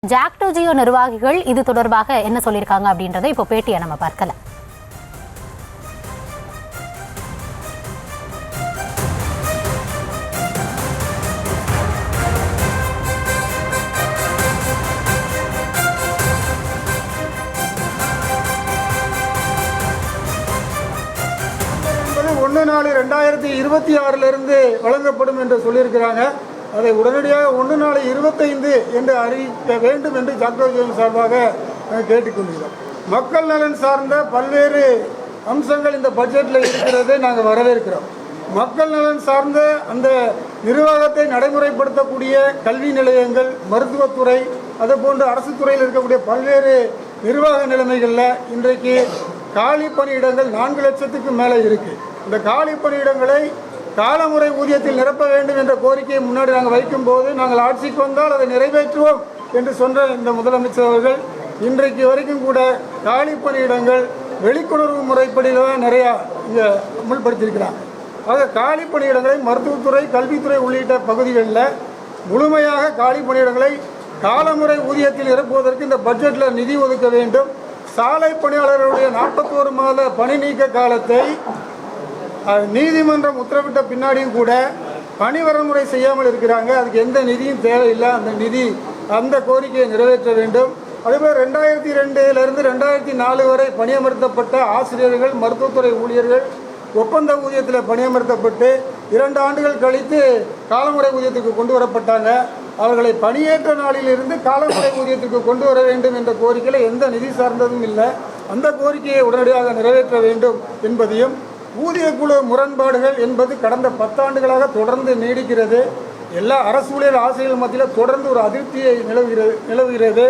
ஜாக்டோஜியோ நிர்வாகிகள் இது தொடர்பாக என்ன சொல்லியிருக்காங்க அப்படின்றத இப்போ பேட்டியை நம்ம பார்க்கலாம். ஒன்று 4/2026 வழங்கப்படும் என்று சொல்லியிருக்கிறாங்க. அதை உடனடியாக 1/4/25 என்று அறிவிக்க வேண்டும் என்று ஜாக்டோஜியோ சார்பாக கேட்டுக்கொள்கிறோம். மக்கள் நலன் சார்ந்த பல்வேறு அம்சங்கள் இந்த பட்ஜெட்டில் இருக்கிறதை நாங்கள் வரவேற்கிறோம். மக்கள் நலன் சார்ந்த அந்த நிர்வாகத்தை நடைமுறைப்படுத்தக்கூடிய கல்வி நிலையங்கள், மருத்துவத்துறை, அதுபோன்று அரசு துறையில் இருக்கக்கூடிய பல்வேறு நிர்வாக நிலைமைகளில் இன்றைக்கு காலி பணியிடங்கள் 4 லட்சத்துக்கு மேலே இருக்குது. இந்த காலி பணியிடங்களை காலமுறை ஊதியத்தில் நிரப்ப வேண்டும் என்ற கோரிக்கையை முன்னாடி நாங்கள் வைக்கும்போது, நாங்கள் ஆட்சிக்கு வந்தால் அதை நிறைவேற்றுவோம் என்று சொன்ன இந்த முதலமைச்சர் அவர்கள் இன்றைக்கு வரைக்கும் கூட காலி பணியிடங்கள் வெளிக்கொணர்வு முறைப்படியில் தான் நிறையா இங்கே அமுல்படுத்தியிருக்கிறாங்க. ஆக காலி பணியிடங்களை மருத்துவத்துறை, கல்வித்துறை உள்ளிட்ட பகுதிகளில் முழுமையாக காலி பணியிடங்களை காலமுறை ஊதியத்தில் நிரப்புவதற்கு இந்த பட்ஜெட்டில் நிதி ஒதுக்க வேண்டும். சாலை பணியாளர்களுடைய 41 மாத பணி நீக்க காலத்தை நீதிமன்றம் உத்தரவிட்ட பின்னாடியும் கூட பணி வரமுறை செய்யாமல் இருக்கிறாங்க. அதுக்கு எந்த நிதியும் தேவையில்லை. அந்த கோரிக்கையை நிறைவேற்ற வேண்டும். அதேபோல் 2002 2004 வரை பணியமர்த்தப்பட்ட ஆசிரியர்கள், மருத்துவத்துறை ஊழியர்கள் ஒப்பந்த ஊதியத்தில் பணியமர்த்தப்பட்டு 2 ஆண்டுகள் கழித்து காலமுறை ஊதியத்துக்கு கொண்டு வரப்பட்டாங்க. அவர்களை பணியேற்ற நாளிலிருந்து காலமுறை ஊதியத்துக்கு கொண்டு வர வேண்டும் என்ற கோரிக்கையில் எந்த நிதி சார்ந்ததும் இல்லை. அந்த கோரிக்கையை உடனடியாக நிறைவேற்ற வேண்டும் என்பதையும், ஊதிய குழு முரண்பாடுகள் என்பது கடந்த 10 ஆண்டுகளாக தொடர்ந்து நீடிக்கிறது. எல்லா அரசு ஊழியர் ஆசிரியர்கள் மத்தியில் தொடர்ந்து ஒரு அதிருப்தியை நிலவுகிறது.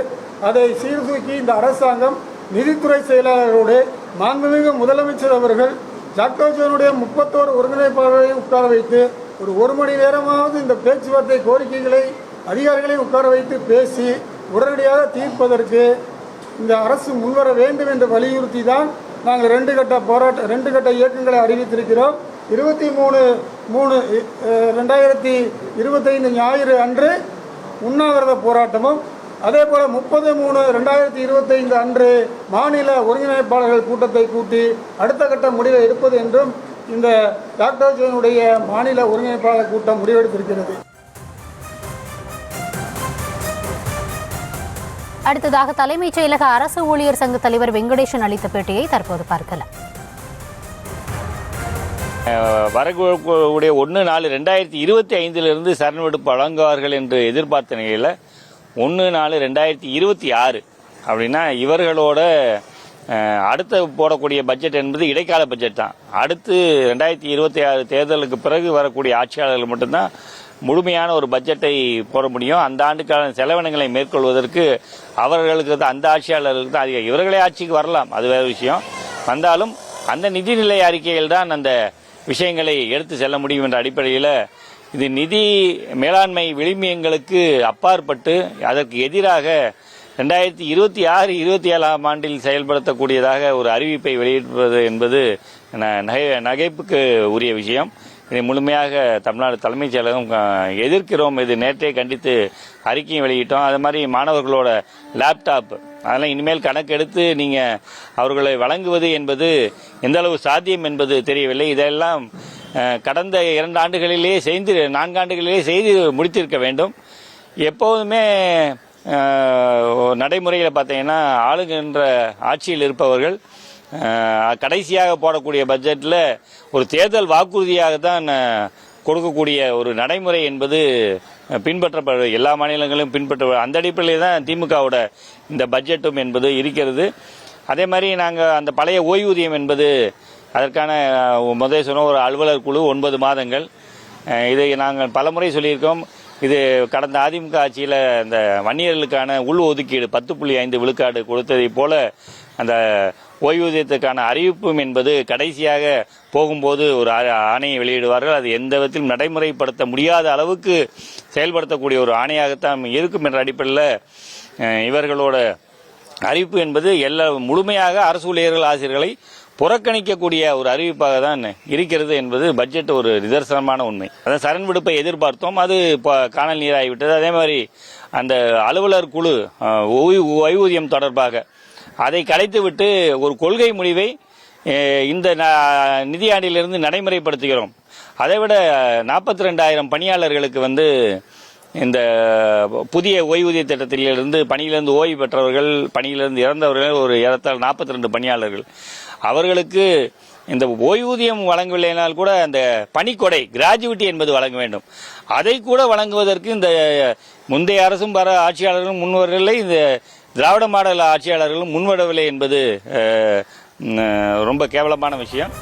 அதை சீர்தூக்கி இந்த அரசாங்கம் நிதித்துறை செயலாளரோடு மாண்புமிகு முதலமைச்சர் அவர்கள் ஜாக்டோஜியோனுடைய 31 ஒருங்கிணைப்பாளரை உட்கார வைத்து ஒரு 1 மணி நேரமாவது இந்த பேச்சுவார்த்தை கோரிக்கைகளை அதிகாரிகளை உட்கார வைத்து பேசி உடனடியாக தீர்ப்பதற்கு இந்த அரசு முன்வர வேண்டும் என்று வலியுறுத்தி தான் நாங்கள் 2 கட்ட இயக்கங்களை அறிவித்திருக்கிறோம். 23/3/2025 ஞாயிறு அன்று உண்ணாவிரத போராட்டமும், அதே போல் 30/3/2025 அன்று மாநில ஒருங்கிணைப்பாளர்கள் கூட்டத்தை கூட்டி அடுத்த கட்ட முடிவை எடுப்பது என்றும் இந்த ஜாக்டோஜியோனுடைய மாநில ஒருங்கிணைப்பாளர் கூட்டம் முடிவெடுத்திருக்கிறது. அடுத்ததாக தலைமைச் செயலக அரசு ஊழியர் சங்க தலைவர் வெங்கடேசன் அளித்த பேட்டியை தற்போது பார்க்கலாம். வரக்கூடிய 1/4/2025 சரண் வழங்குவார்கள் என்று எதிர்பார்த்த நிலையில் 1/4/2026 அப்படின்னா இவர்களோட அடுத்த போடக்கூடிய பட்ஜெட் என்பது இடைக்கால பட்ஜெட் தான். அடுத்து 2026 தேர்தலுக்கு பிறகு வரக்கூடிய ஆட்சியாளர்கள் மட்டும்தான் முழுமையான ஒரு பட்ஜெட்டை போட முடியும். அந்த ஆண்டுக்கான செலவினங்களை மேற்கொள்வதற்கு அவர்களுக்கு அந்த ஆட்சியாளர்களுக்கு தான் அதிகம். இவர்களே ஆட்சிக்கு வரலாம், அது வேறு விஷயம். வந்தாலும் அந்த நிதிநிலை அறிக்கையில் தான் அந்த விஷயங்களை எடுத்து செல்ல முடியும் என்ற அடிப்படையில் இது நிதி மேலாண்மை விளிம்பியங்களுக்கு அப்பாற்பட்டு அதற்கு எதிராக 2026-27 ஆண்டில் செயல்படுத்தக்கூடியதாக ஒரு அறிவிப்பை வெளியிடுவது என்பது நகைப்புக்கு உரிய விஷயம். இதை முழுமையாக தமிழ்நாடு தலைமைச் செயலகம் எதிர்க்கிறோம். இது நேற்றே கண்டித்து அறிக்கையும் வெளியிட்டோம். அது மாதிரி மாணவர்களோட லேப்டாப் அதெல்லாம் இனிமேல் கணக்கெடுத்து நீங்கள் அவர்களை வழங்குவது என்பது எந்த அளவு சாத்தியம் என்பது தெரியவில்லை. இதெல்லாம் கடந்த 2 ஆண்டுகளிலேயே 4 ஆண்டுகளிலேயே செய்து முடித்திருக்க வேண்டும். எப்போதுமே நடைமுறையில் பார்த்தீங்கன்னா ஆளுகின்ற ஆட்சியில் இருப்பவர்கள் கடைசியாக போடக்கூடிய பட்ஜெட்டில் ஒரு தேர்தல் வாக்குறுதியாக தான் கொடுக்கக்கூடிய ஒரு நடைமுறை என்பது பின்பற்றப்பட எல்லா மாநிலங்களும் பின்பற்ற அந்த அடிப்படையில் தான் திமுகவோட இந்த பட்ஜெட்டும் என்பது இருக்கிறது. அதே மாதிரி நாங்கள் அந்த பழைய ஓய்வூதியம் என்பது அதற்கான முதல் சொன்ன ஒரு அலுவலர் குழு 9 மாதங்கள். இதை நாங்கள் பலமுறை சொல்லியிருக்கோம். இது கடந்த அதிமுக ஆட்சியில் அந்த வன்னியர்களுக்கான உள் ஒதுக்கீடு 10.5 விழுக்காடு கொடுத்ததை போல அந்த ஓய்வூதியத்துக்கான அறிவிப்பும் என்பது கடைசியாக போகும்போது ஒரு ஆணையை வெளியிடுவார்கள். அது எந்த விதத்திலும் நடைமுறைப்படுத்த முடியாத அளவுக்கு செயல்படுத்தக்கூடிய ஒரு ஆணையாகத்தான் இருக்கும் என்ற அடிப்படையில் இவர்களோட அறிவிப்பு என்பது முழுமையாக அரசு ஊழியர்கள் ஆசிரியர்களை புறக்கணிக்கக்கூடிய ஒரு அறிவிப்பாக தான் இருக்கிறது என்பது பட்ஜெட் ஒரு நிதர்சனமான உண்மை. அதான் சரண் விடுப்பை எதிர்பார்த்தோம், அது காணல் நீராகிவிட்டது. அதே மாதிரி அந்த அலுவலர் குழு ஓய்வூதியம் தொடர்பாக அதை கலைத்துவிட்டு ஒரு கொள்கை முடிவை இந்த நிதியாண்டிலிருந்து நடைமுறைப்படுத்துகிறோம். அதைவிட 42,000 பணியாளர்களுக்கு இந்த புதிய ஓய்வூதிய திட்டத்திலிருந்து பணியிலிருந்து ஓய்வு பெற்றவர்கள், பணியிலிருந்து இறந்தவர்கள் ஒரு 42 பணியாளர்கள், அவர்களுக்கு இந்த ஓய்வூதியம் வழங்கவில்லைனால் கூட அந்த பணிக்கொடை கிராஜுவிட்டி என்பது வழங்க வேண்டும். அதை கூட வழங்குவதற்கு இந்த முந்தைய அரசும் ஆட்சியாளர்களும் முன்வரவில்லை, இந்த திராவிட மாடல் ஆட்சியாளர்களும் முன்வரவில்லை என்பது ரொம்ப கேவலமான விஷயம்.